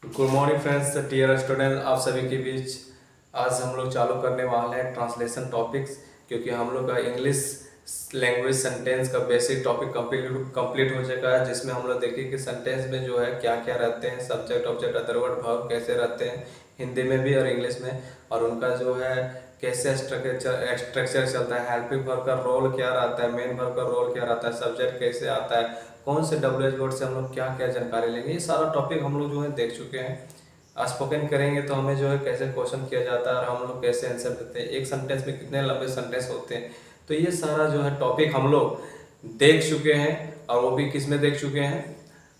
Good morning friends, dear student. आप सभी के बीच आज हम लोग चालू करने वाले हैं ट्रांसलेशन टॉपिक्स, क्योंकि हम लोग का इंग्लिश लैंग्वेज सेंटेंस का बेसिक टॉपिक कंप्लीट हो चुका है, जिसमें हम लोग देखिए कि सेंटेंस में जो है क्या क्या रहते हैं, subject object other word verb कैसे रहते हैं हिंदी में भी और इंग्लिश में, और उनका जो है कैसे स्ट्रक्चर चलता है, हेल्पिंग वर्ब का रोल क्या रहता है, मेन वर्ब का रोल क्या रहता है, सब्जेक्ट कैसे आता है, कौन से डब्ल्यू वर्ड से हम लोग क्या क्या जानकारी लेंगे, ये सारा टॉपिक हम लोग जो है देख चुके हैं। स्पोकन करेंगे तो हमें जो है कैसे क्वेश्चन किया जाता है और हम लोग कैसे आंसर देते हैं, एक सेंटेंस में कितने लंबे सेंटेंस होते हैं, तो ये सारा जो है टॉपिक हम लोग देख चुके हैं। और वो भी किस में देख चुके हैं,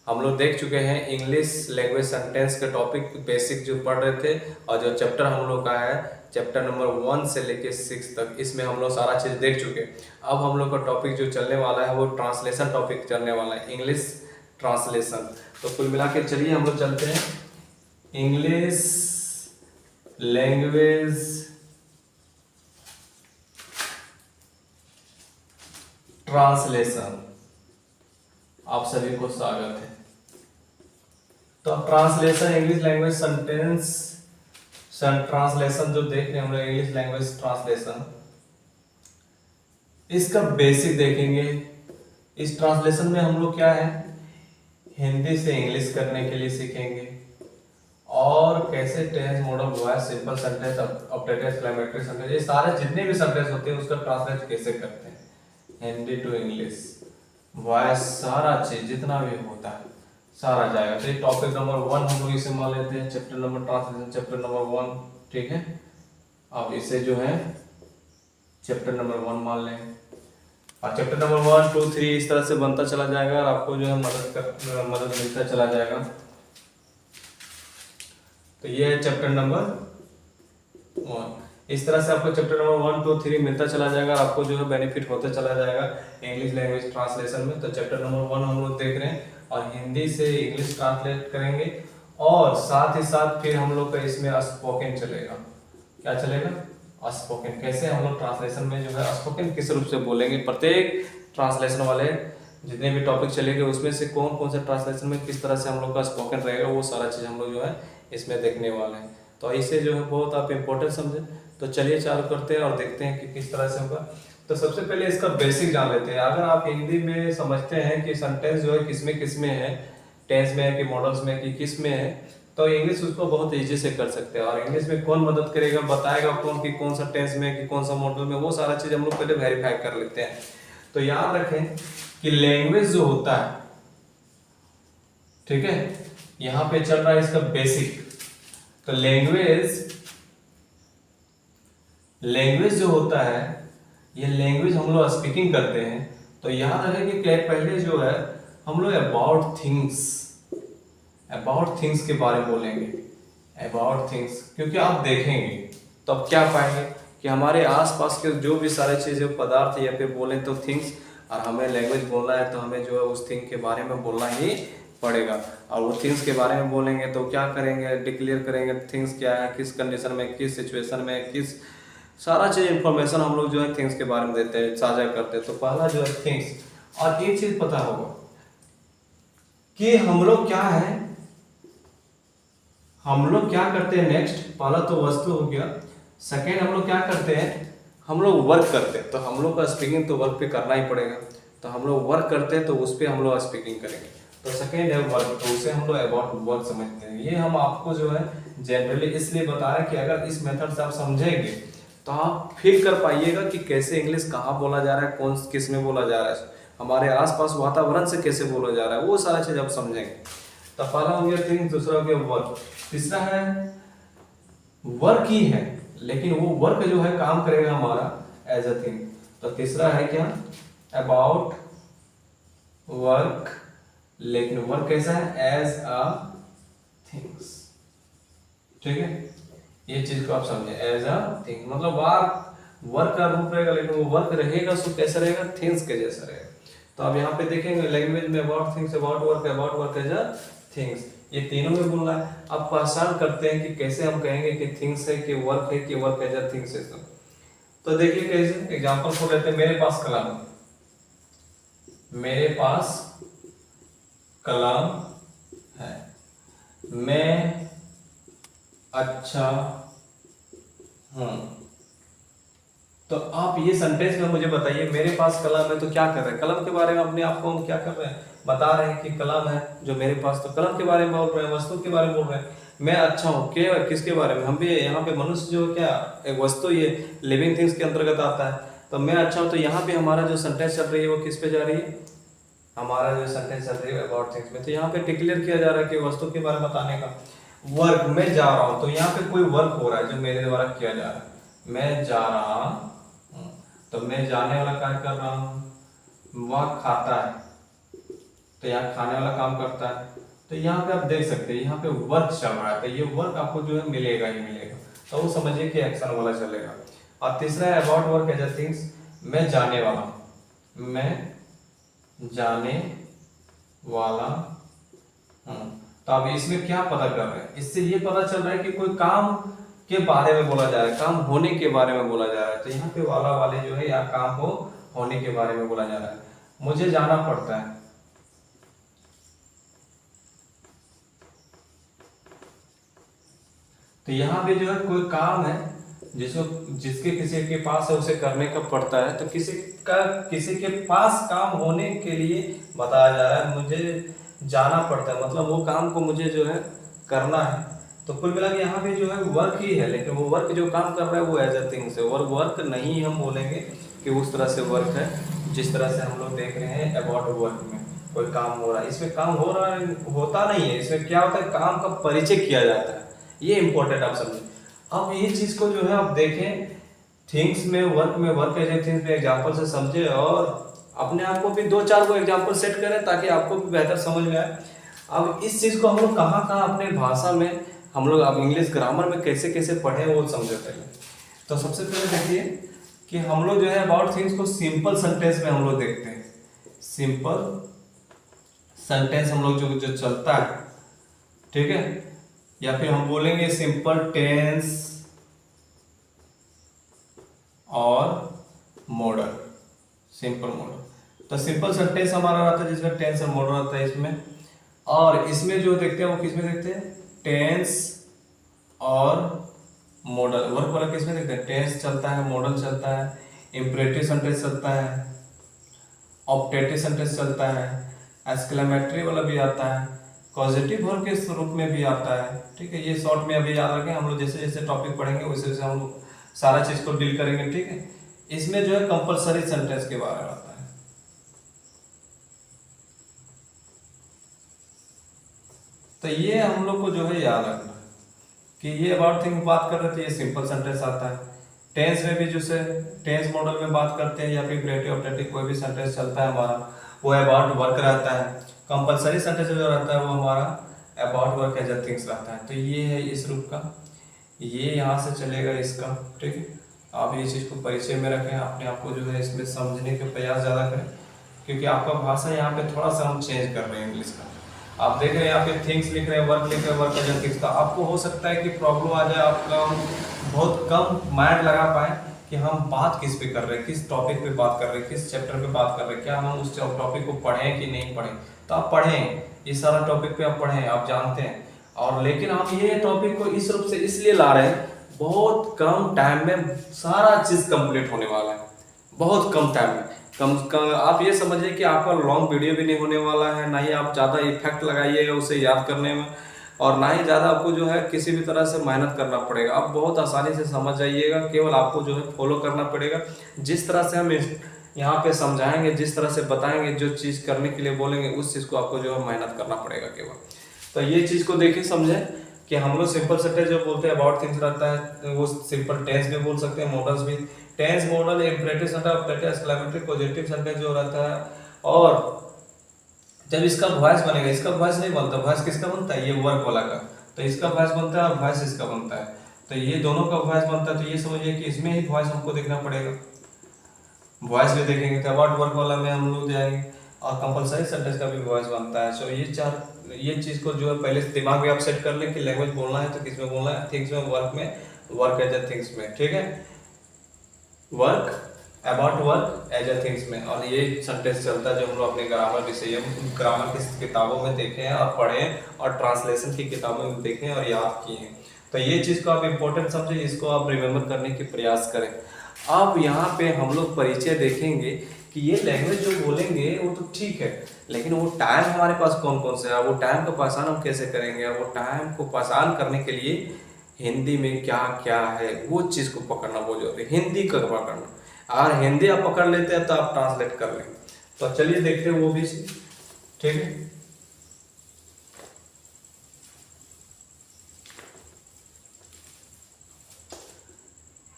हम लोग देख चुके हैं इंग्लिश लैंग्वेज सेंटेंस के टॉपिक बेसिक जो पढ़ रहे थे, और जो चैप्टर हम लोग का है चैप्टर नंबर 1 से लेके 6 तक, इसमें हम लोग सारा चीज़ देख चुके हैं। अब हम लोग का टॉपिक जो चलने वाला है वो ट्रांसलेशन टॉपिक चलने वाला है, इंग्लिश ट्रांसलेशन। तो कुल मिला के चलिए हम लोग चलते हैं इंग्लिश लैंग्वेज ट्रांसलेशन। आप सभी को स्वागत है। तो अब translation English language sentence translation जो देख रहे हैं हम लोग, इंग्लिश लैंग्वेज ट्रांसलेशन, इसका बेसिक देखेंगे। इस ट्रांसलेशन में हम लोग क्या है, हिंदी से इंग्लिश करने के लिए सीखेंगे, और कैसे tense model voice simple sentence updated exclamatory sentence, ये सारे जितने भी सेंटेंस होते हैं उसका ट्रांसलेट कैसे करते हैं हिंदी टू इंग्लिश, वॉइस सारा चीज जितना भी होता है सारा जाएगा। तो ये टॉपिक नंबर 1 हम लोग इसे मान लेते हैं, chapter number translation chapter number 1, ठीक है। अब इसे जो है चैप्टर नंबर 1 मान लें, और चैप्टर नंबर 1 2 3 इस तरह से बनता चला जाएगा, और आपको जो है मदद मिलता चला जाएगा। तो ये है चैप्टर नंबर 1, इस तरह से आपको चैप्टर नंबर 1 2 3 मिलता चला जाएगा, और आपको जो है बेनिफिट होता चला जाएगा इंग्लिश लैंग्वेज ट्रांसलेशन में। तो चैप्टर नंबर 1 हम लोग देख रहे हैं, और हिंदी से इंग्लिश ट्रांसलेट करेंगे, और साथ ही साथ फिर हम लोग का इसमें स्पोकन चलेगा। क्या चलेगा? स्पोकन। कैसे हम लोग ट्रांसलेशन में जो है स्पोकन किस रूप से बोलेंगे, प्रत्येक ट्रांसलेशन वाले जितने भी टॉपिक चलेंगे उसमें से कौन कौन से ट्रांसलेशन में किस तरह से हम लोग का स्पोकन रहेगा, वो सारा चीज़ हम लोग जो है इसमें देखने वाले हैं। तो इसे जो है बहुत आप इम्पोर्टेंट समझें। तो चलिए चालू करते हैं और देखते हैं कि किस तरह से होगा। तो सबसे पहले इसका बेसिक जान लेते हैं। अगर आप हिंदी में समझते हैं कि सेंटेंस जो है किसमें है, टेंस में है कि मॉडल्स में कि किस में है, तो इंग्लिश उसको बहुत इजी से कर सकते हैं। और इंग्लिश में कौन मदद करेगा, बताएगा कौन कि कौन सा टेंस में कि कौन सा मॉडल में, वो सारा चीज़ हम लोग पहले वेरीफाई कर लेते हैं। तो याद रखें कि लैंग्वेज जो होता है, ठीक है, यहाँ पे चल रहा है इसका बेसिक। तो लैंग्वेज जो होता है, ये लैंग्वेज हम लोग स्पीकिंग करते हैं। तो याद रखें कि पहले जो है हम लोग अबाउट थिंग्स के बारे में बोलेंगे, अबाउट थिंग्स, क्योंकि आप देखेंगे तो अब क्या पाएंगे कि हमारे आसपास के जो भी सारे चीज़ें पदार्थ या फिर बोले तो थिंग्स, और हमें लैंग्वेज बोलना है तो हमें जो है उस थिंग के बारे में बोलना ही पड़ेगा। और वो थिंग्स के बारे में बोलेंगे तो क्या करेंगे, डिक्लेयर करेंगे थिंग्स क्या है, किस कंडीशन में, किस सिचुएशन में, किस सारा चीज़ इन्फॉर्मेशन हम लोग जो है थिंग्स के बारे में देते हैं, साझा करते हैं। तो पहला जो है थिंग्स। और एक चीज़ पता होगा कि हम लोग क्या है, हम लोग क्या करते हैं नेक्स्ट, पहला तो वस्तु हो गया, सेकेंड हम लोग क्या करते हैं, हम लोग वर्क करते हैं। तो हम लोग का स्पीकिंग तो वर्क पे करना ही पड़ेगा, तो हम लोग वर्क करते हैं तो उस पर हम लोग स्पीकिंग करेंगे। तो सेकेंड है वर्क, तो उसे हम लोग अबाउट वर्क समझते हैं। ये हम आपको जो है जनरली इसलिए बता रहे हैं कि अगर इस मेथड से आप समझेंगे तो आप फील कर पाइएगा कि कैसे इंग्लिश कहाँ बोला जा रहा है, कौन किस में बोला जा रहा है, हमारे आसपास वातावरण से कैसे बोला जा रहा है, वो सारा चीज़ आप समझेंगे। तो पहला हो गया थिंग, दूसरा हो गया वर्क, तीसरा है वर्क ही है, लेकिन वो वर्क जो है काम करेगा हमारा एज अ थिंग। तो तीसरा है क्या, अबाउट वर्क, लेकिन वर्क कैसा है, एज अ थिंग्स, ठीक है। ये चीज को आप समझे, एज अ थिंग, मतलब वर्क का रूप रहेगा, लेकिन वो वर्क रहेगा सो कैसा रहेगा, थिंग्स के जैसा रहेगा। तो अब यहाँ पे देखेंगे लैंग्वेज में about things, about work as a things, ये तीनों में बोलना है। अब पहचान करते हैं कि कैसे हम कहेंगे कि थिंग्स है कि वर्क है कि वर्क एज अ थिंग्स है। तो देखिए कैसे एग्जांपल को लेते हैं, मेरे पास कलम है, मैं अच्छा हूँ। तो आप ये सेंटेंस में मुझे बताइए, मेरे पास कलम है तो क्या कर रहे हैं? कलम के बारे में अपने आप को हम क्या कर रहे हैं, बता रहे हैं कि कलम है जो मेरे पास, तो कलम के बारे में बोल रहे हैं, वस्तु के बारे में बोल रहे हैं। मैं अच्छा हूँ के किसके बारे में? हम भी यहाँ पे मनुष्य जो क्या एक वस्तु, ये लिविंग थिंग्स के अंतर्गत आता है। तो मैं अच्छा हूँ, तो यहाँ पे हमारा जो सेंटेंस चल रही है वो किस पे जा रही है? हमारा जो सेंटेंस चल रही है अबाउट थिंग्स में। तो यहाँ पे डिक्लेयर किया जा रहा है कि वस्तु के बारे में बताने का। वर्क, मैं जा रहा हूँ, तो यहाँ पे कोई वर्क हो रहा है जो मेरे द्वारा किया जा रहा है। मैं जा रहा हूँ, तो मैं जाने वाला कार्य कर रहा हूँ। वह खाता है, तो यहाँ खाने वाला काम करता है। तो यहाँ पे आप देख सकते हैं यहाँ पे वर्क चल रहा है, तो ये वर्क आपको जो है मिलेगा ही मिलेगा, तो वो समझिए कि एक्शन वाला चलेगा। और तीसरा है about work as a things, मैं जाने वाला हूँ, मैं जाने वाला हूँ। तो अब इसमें क्या पता कर रहे हैं? इससे ये पता चल रहा है कि कोई काम के बारे में बोला जा रहा है, काम होने के बारे में बोला जा रहा है। तो यहाँ पे वाला वाले जो है यहाँ काम को होने के बारे में बोला जा रहा है। मुझे जाना पड़ता है, तो यहाँ पे जो है कोई काम है जिसको जिसके किसी के पास है उसे करने का पड़ता है। तो किसी के पास काम होने के लिए बताया जा रहा है मुझे जाना पड़ता है, मतलब वो काम को मुझे जो है करना है। तो कुल मिला के यहाँ पे जो है वर्क ही है, लेकिन वो वर्क जो काम कर रहा है वो एज अ थिंग्स है। और वर्क नहीं हम बोलेंगे कि उस तरह से वर्क है जिस तरह से हम लोग देख रहे हैं अबाउट वर्क में कोई काम हो रहा है। इसमें काम हो रहा है होता नहीं है, इसमें क्या होता है काम का परिचय किया जाता है। ये इंपॉर्टेंट आप समझें। अब ये चीज को जो है आप देखें थिंग्स में, वर्क एज थिंग्स में एग्जांपल से समझे और अपने आप को भी 2-4 को एग्जांपल सेट करें ताकि आपको भी बेहतर समझ में आए। अब इस चीज को हम लोग कहाँ कहाँ अपने भाषा में हम लोग अब इंग्लिश ग्रामर में कैसे कैसे पढ़े वो समझे पहले। तो सबसे पहले देखिए कि हम लोग जो है अबाउट थिंग्स को सिंपल सेंटेंस में हम लोग देखते हैं। सिंपल सेंटेंस हम लोग जो चलता है, ठीक है, या फिर हम बोलेंगे सिंपल टेंस और मॉडल, सिंपल मॉडल। तो सिंपल सेंटेंस हमारा रहता है जिसमें टेंस और मॉडल रहता है इसमें। और इसमें जो देखते हैं वो किसमें देखते हैं? टेंस और मॉडल। वर्क वाला किसमें देखते हैं? टेंस चलता है, मॉडल चलता है, इंपरेटिव सेंटेंस चलता है, ऑब्जेक्टिव सेंटेंस चलता है, एक्सक्लेमेटरी वाला भी आता है, पॉजिटिव वर्ब के रूप में भी आता है। ठीक है, ये शॉर्ट में अभी याद रखें, हम लोग जैसे जैसे टॉपिक पढ़ेंगे वैसे वैसे हम लोग सारा चीज को डील करेंगे। ठीक है, इसमें जो है कंपलसरी सेंटेंस के बारे में आता है। तो ये हम लोग को जो है याद रखना कि ये अबाउट थिंग बात कर रहे थे, ये सिंपल सेंटेंस आता है। टेंस में भी जैसे टेंस मॉडल में बात करते हैं या फिर प्रेजेंटिव ऑब्जेक्टिव कोई भी सेंटेंस चलता है हमारा वो अबाउट वर्क रहता है। कंपलसरी सेंटेंस जो रहता है वो हमारा about work as a things रहता है। तो ये है इस रूप का, ये यहाँ से चलेगा इसका। ठीक है, आप ये चीज़ को परिचय में रखें, अपने आप को जो है इसमें समझने के प्रयास ज़्यादा करें, क्योंकि आपका भाषा यहाँ पे थोड़ा सा हम चेंज कर रहे हैं इंग्लिश का। आप देख रहे हैं यहाँ पे थिंग्स लिख रहे हैं, वर्क लिख रहे हैं, वर्क एज अ थिंग्स का। आपको हो सकता है कि प्रॉब्लम आ जाए, आपका बहुत कम माइंड लगा पाए कि हम बात किस पे कर रहे हैं, किस टॉपिक पे बात कर रहे हैं, किस चैप्टर पे बात कर रहे हैं, क्या हम उस टॉपिक को पढ़ें कि नहीं पढ़ें। तो आप पढ़ें, ये सारा टॉपिक पे आप पढ़ें, आप जानते हैं। और लेकिन आप ये टॉपिक को इस रूप से इसलिए ला रहे हैं, बहुत कम टाइम में सारा चीज कंप्लीट होने वाला है, बहुत कम टाइम में। कम आप ये समझिए कि आपका लॉन्ग वीडियो भी नहीं होने वाला है, ना ही आप ज़्यादा इफेक्ट लगाइएगा उसे याद करने में, और ना ही ज़्यादा आपको जो है किसी भी तरह से मेहनत करना पड़ेगा। आप बहुत आसानी से समझ जाइएगा, केवल आपको जो है फॉलो करना पड़ेगा। जिस तरह से हम यहाँ पे समझाएंगे, जिस तरह से बताएंगे, जो चीज़ करने के लिए बोलेंगे उस चीज़ को आपको जो है मेहनत करना पड़ेगा केवल। तो ये चीज़ को देखिए, समझें कि हम लोग सिंपल सेंटेंस जो बोलते हैं अबाउट थिंग्स रहता है, वो सिंपल टेंस भी बोल सकते हैं, मॉडल्स भी। Tense, model, imperative sentence, objective, exclamatory, positive sentence जो रहता है। और जब इसका वॉइस बनेगा, इसका वॉइस नहीं बनता, वॉइस किसका बनता है? ये वर्क वाला का। तो इसका वॉइस बनता है और वॉइस इसका बनता है, तो ये दोनों का वॉइस बनता है। तो ये समझिए कि इसमें ही वॉइस हमको देखना पड़ेगा। वॉइस भी देखेंगे तो अबाउट वर्क वाला में हम लोग जाएंगे, और कंपलसरी सेंटेंस का भी वॉइस बनता है। सो ये चीज़ को जो है पहले दिमाग में आप सेट कर लें कि लैंग्वेज बोलना है तो किस में बोलना है, थिंग्स में, वर्क एज ए थिंग्स में। ठीक है, work about work as a things में, और ये सेंटेंस चलता है जो हम लोग अपने ग्रामर विषय ग्रामर की किताबों में देखे हैं और पढ़े हैं, और ट्रांसलेशन की किताबों में देखे हैं और याद किए हैं। तो ये चीज़ को आप इम्पोर्टेंट समझे, इसको आप रिमेम्बर करने की प्रयास करें। अब यहाँ पे हम लोग परिचय देखेंगे कि ये लैंग्वेज जो बोलेंगे वो तो ठीक है, लेकिन वो टाइम हमारे पास कौन कौन से है, वो टाइम का पहचान हम कैसे करेंगे, वो टाइम को पहचान करने के लिए हिंदी में क्या क्या है वो चीज़ को पकड़ना बहुत जरूरी है। हिंदी का पकड़ना, अगर हिंदी आप पकड़ लेते हैं तो आप ट्रांसलेट कर लेंगे। तो चलिए देखते हैं वो भी, ठीक है।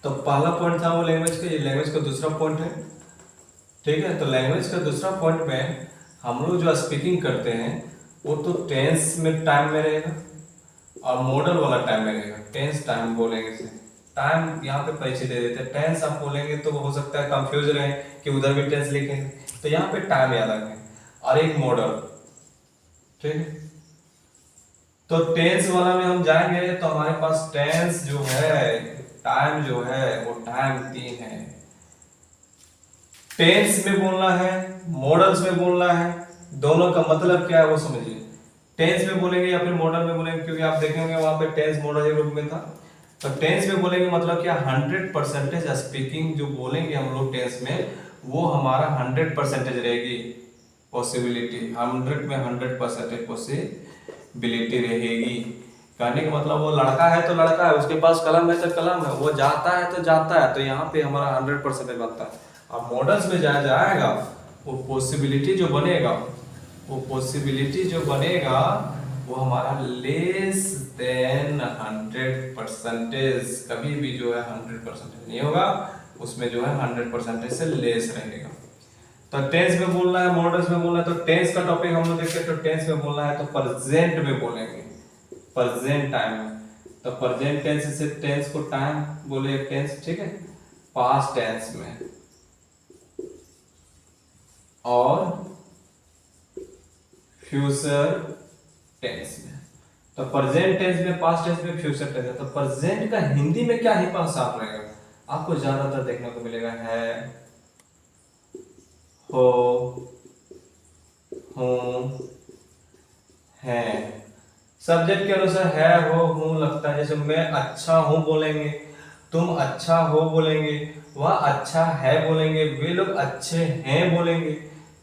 तो पहला पॉइंट था वो लैंग्वेज का, ये लैंग्वेज का दूसरा पॉइंट है, ठीक है। तो लैंग्वेज का दूसरा पॉइंट में हम लोग जो स्पीकिंग करते हैं वो तो टेंस में टाइम में रहेगा और मॉडल वाला टाइम में रहेगा। टेंस टाइम बोलेंगे इसे, टाइम यहाँ पे परिचय दे देते हैं। टेंस आप बोलेंगे तो हो सकता है कंफ्यूज रहे कि उधर भी टेंस लिखेंगे, तो यहाँ पे टाइम याद रखें, और एक मॉडल, ठीक है। तो टेंस वाला में हम जाएंगे तो हमारे पास टेंस जो है, टाइम जो है वो टाइम 3 है। टेंस में बोलना है, मॉडल्स में बोलना है, दोनों का मतलब क्या है वो समझिए। टेंस में बोलेंगे या फिर मॉडल में बोलेंगे, क्योंकि आप देखेंगे वहां पे टेंस मॉडल के रूप में था। तो टेंस में बोलेंगे मतलब क्या, 100% स्पीकिंग जो बोलेंगे हम लोग टेंस में वो हमारा 100% रहेगी पॉसिबिलिटी, 100 में 100% पॉसिबिलिटी रहेगी। कहने का मतलब वो लड़का है तो लड़का है, उसके पास कलम है तो कलम है, वो जाता है तो जाता है, तो यहाँ पे हमारा 100% बनता है। अब मॉडल्स में जाएगा वो पॉसिबिलिटी जो बनेगा, वो पॉसिबिलिटी जो बनेगा वो हमारा लेस देन 100%, कभी भी जो है 100% नहीं होगा, उसमें जो है 100% से लेस रहेगा। तो टेंस में बोलना है, मॉडल्स में बोलना है, तो टेंस का टॉपिक हम लोग देखते हैं। तो टेंस में बोलना है तो प्रेजेंट में बोलेंगे, प्रेजेंट टाइम में। तो प्रेजेंट टेंस से टेंस को टाइम बोले टेंस, ठीक है। पास्ट टेंस में और फ्यूचर टेंस में। तो प्रेजेंट टेंस में, पास्ट टेंस में, फ्यूचर टेंस में। तो प्रेजेंट का हिंदी में क्या ही पहचान रहेगा, आपको ज्यादातर देखने को मिलेगा है, हो, हूं, है। सब्जेक्ट के अनुसार है, हो, हूं लगता है। जैसे मैं अच्छा हूं बोलेंगे, तुम अच्छा हो बोलेंगे, वह अच्छा है बोलेंगे, वे लोग अच्छे हैं बोलेंगे।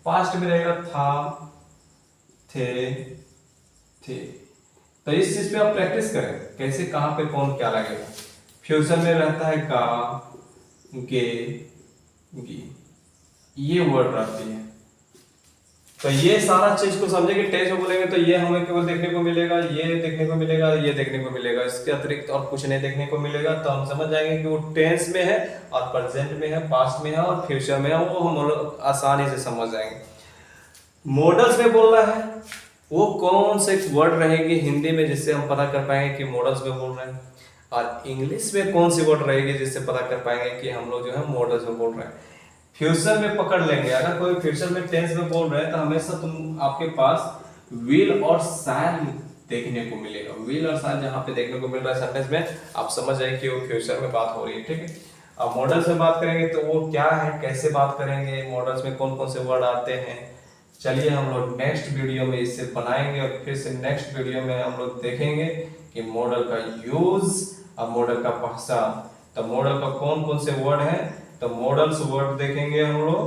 पास्ट में रहेगा था, थे, थे। तो इस चीज पे आप प्रैक्टिस करें, कैसे कहां पे कौन क्या लगेगा। फ्यूचर में रहता है का, गे, गी, ये वर्ड रहती है। तो ये सारा चीज को समझे कि टेंस में बोलेंगे तो ये हमें केवल देखने को मिलेगा, ये देखने को मिलेगा, ये देखने को मिलेगा, इसके अतिरिक्त और कुछ नहीं देखने को मिलेगा। तो हम समझ जाएंगे कि वो टेंस में है और प्रेजेंट में है, पास्ट में है और फ्यूचर में है, वो हम लोग आसानी से समझ जाएंगे। मॉडल्स में बोलना है, वो कौन से वर्ड रहेगी हिंदी में जिससे हम पता कर पाएंगे कि मॉडल्स में बोल रहे हैं, और इंग्लिश में कौन सी वर्ड रहेगी जिससे पता कर पाएंगे कि हम लोग जो है मॉडल्स में बोल रहे हैं। फ्यूचर में पकड़ लेंगे, अगर कोई फ्यूचर में टेंस में बोल रहे हैं तो हमेशा आपके पास विल और शैल देखने को मिलेगा। विल और शैल जहां पे देखने को मिल रहा है सेंटेंस में, आप समझ जाए कि वो फ्यूचर में बात हो रही है, ठीक है। अब मॉडल्स में बात करेंगे तो वो क्या है, कैसे बात करेंगे, मॉडल्स में कौन कौन से वर्ड आते हैं। चलिए हम लोग नेक्स्ट वीडियो में इससे बनाएंगे और फिर से नेक्स्ट वीडियो में हम लोग देखेंगे कि मॉडल का यूज और मॉडल का पहचान। तो मॉडल का कौन कौन से वर्ड है, तो मॉडल्स वर्ड देखेंगे हम लोग,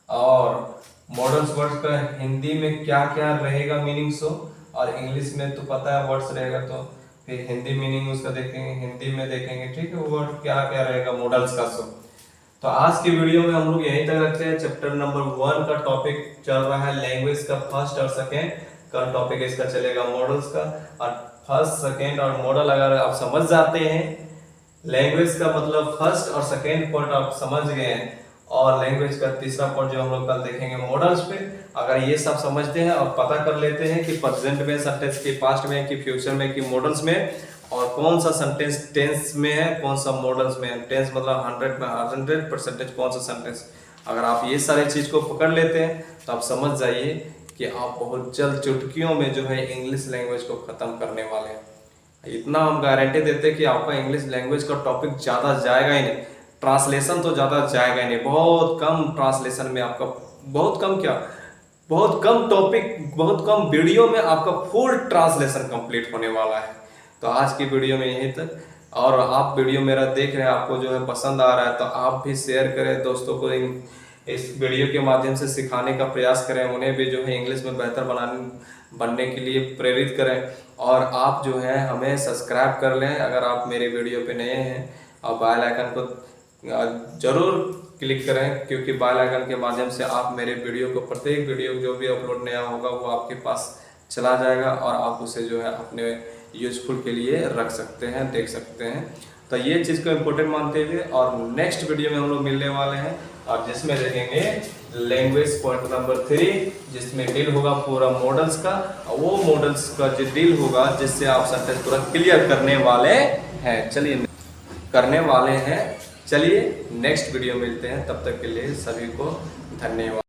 और मॉडल्स वर्ड का हिंदी में क्या क्या रहेगा मीनिंग सो, और इंग्लिश में तो पता है वर्ड्स रहेगा, तो फिर हिंदी मीनिंग उसका देखेंगे, हिंदी में देखेंगे, ठीक है, वर्ड क्या क्या रहेगा मॉडल्स का सो। तो आज की वीडियो में हम लोग यहीं तक रखते हैं। चैप्टर नंबर 1 का टॉपिक चल रहा है लैंग्वेज का फर्स्ट और सेकेंड का टॉपिक इसका चलेगा मॉडल्स का। और फर्स्ट, सेकेंड और मॉडल अगर आप समझ जाते हैं, लैंग्वेज का मतलब फर्स्ट और सेकेंड पॉइंट आप समझ गए हैं, और लैंग्वेज का तीसरा पॉइंट जो हम लोग कल देखेंगे मॉडल्स पे, अगर ये सब समझते हैं और पता कर लेते हैं कि प्रेजेंट में सेंटेंस के, पास्ट में कि फ्यूचर में कि मॉडल्स में, और कौन सा सेंटेंस टेंस में है, कौन सा मॉडल्स में है। टेंस मतलब 100 में 100% कौन सा सेंटेंस, अगर आप ये सारे चीज को पकड़ लेते हैं तो आप समझ जाइए कि आप बहुत जल्द चुटकियों में जो है इंग्लिश लैंग्वेज को खत्म करने वाले हैं। इतना हम गारंटी देते हैं कि आपका इंग्लिश लैंग्वेज का टॉपिक ज़्यादा जाएगा ही नहीं। ट्रांसलेशन तो ज़्यादा जाएगा ही नहीं, बहुत कम ट्रांसलेशन में आपका, बहुत कम क्या, बहुत कम टॉपिक, बहुत कम वीडियो में आपका फुल ट्रांसलेशन कंप्लीट होने वाला है। तो आज की वीडियो में यहीं तक। और आप वीडियो मेरा देख रहे हैं, आपको जो है पसंद आ रहा है तो आप भी शेयर करें दोस्तों को, इस वीडियो के माध्यम से सिखाने का प्रयास करें, उन्हें भी जो है इंग्लिश में बेहतर बनने के लिए प्रेरित करें। और आप जो है हमें सब्सक्राइब कर लें अगर आप मेरे वीडियो पे नए हैं, और बेल आइकन को ज़रूर क्लिक करें, क्योंकि बेल आइकन के माध्यम से आप मेरे वीडियो को, प्रत्येक वीडियो जो भी अपलोड नया होगा वो आपके पास चला जाएगा और आप उसे जो है अपने यूजफुल के लिए रख सकते हैं, देख सकते हैं। तो ये चीज़ को इम्पोर्टेंट मानते हुए और नेक्स्ट वीडियो में हम लोग मिलने वाले हैं, और जिसमें देखेंगे लैंग्वेज पॉइंट नंबर 3, जिसमें डील होगा पूरा मॉडल्स का, और वो मॉडल्स का जो डील होगा जिससे आप सेंटेंस पूरा क्लियर करने वाले हैं। चलिए नेक्स्ट वीडियो मिलते हैं, तब तक के लिए सभी को धन्यवाद।